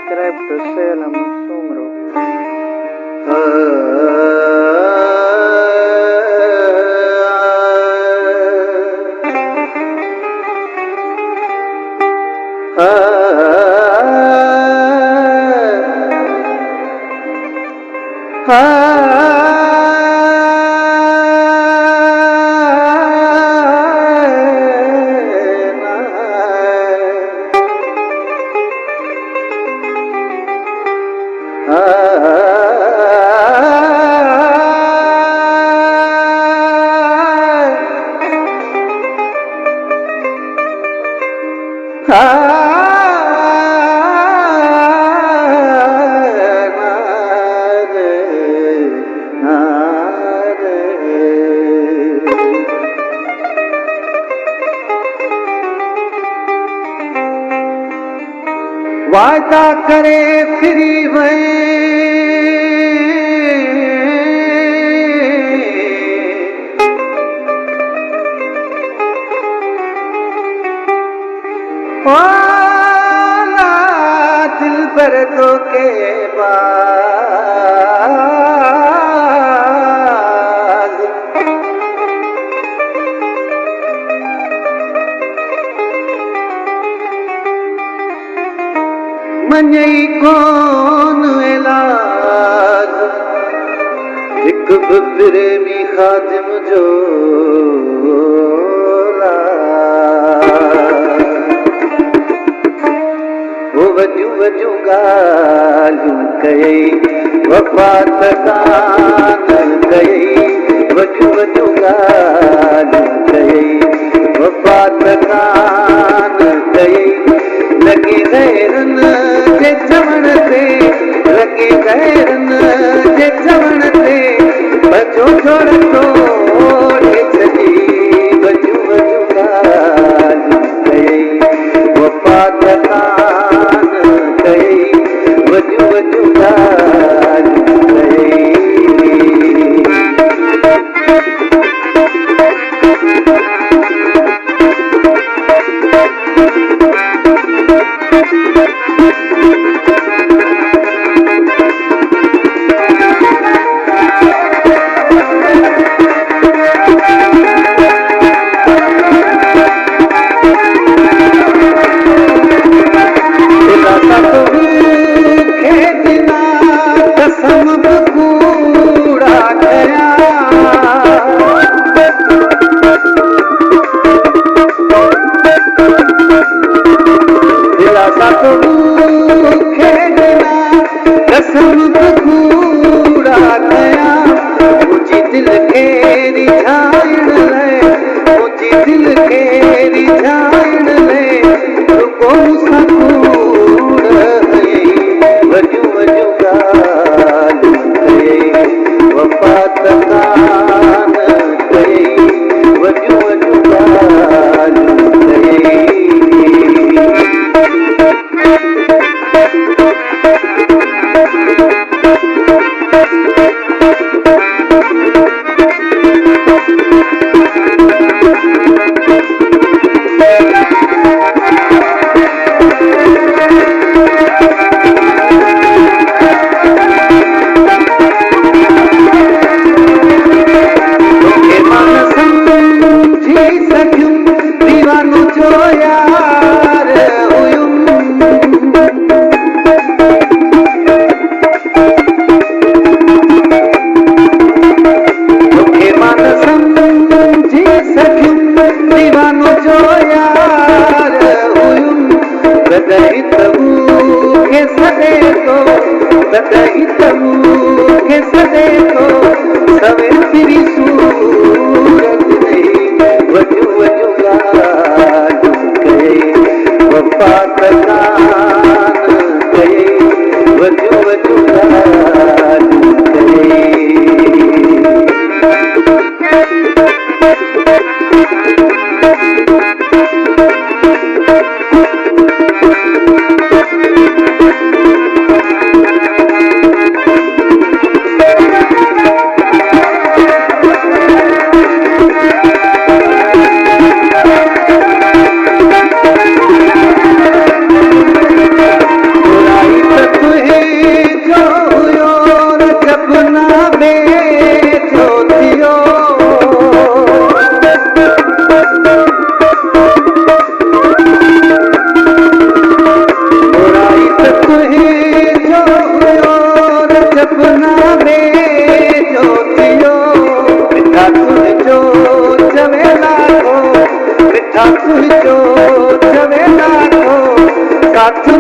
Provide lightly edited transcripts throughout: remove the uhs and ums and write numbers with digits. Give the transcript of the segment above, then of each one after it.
subscribe to Salem Sumro. वादा करे फिरी वए वाला दिल पर तो के बाज मञई कोन इलाज हिक बि प्रेमी ख़ादिम जो वो वॾियूं वॾियूं ॻाल्हियूं कयई वफ़ा त कान कयई वॾियूं वॾियूं ॻाल्हियूं कयई वफ़ा त कान कयई लॻी गैरनि जे चवण ते लॻी गैरनि जे चवण ते बचो छोड़ छोड़े छॾी वॾियूं वॾियूं ॻाल्हियूं कयई वफ़ा त कान कयई वॾियूं वॾियूं ॻाल्हियूं कयई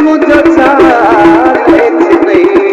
मुंहिंजो छा लेख नहीं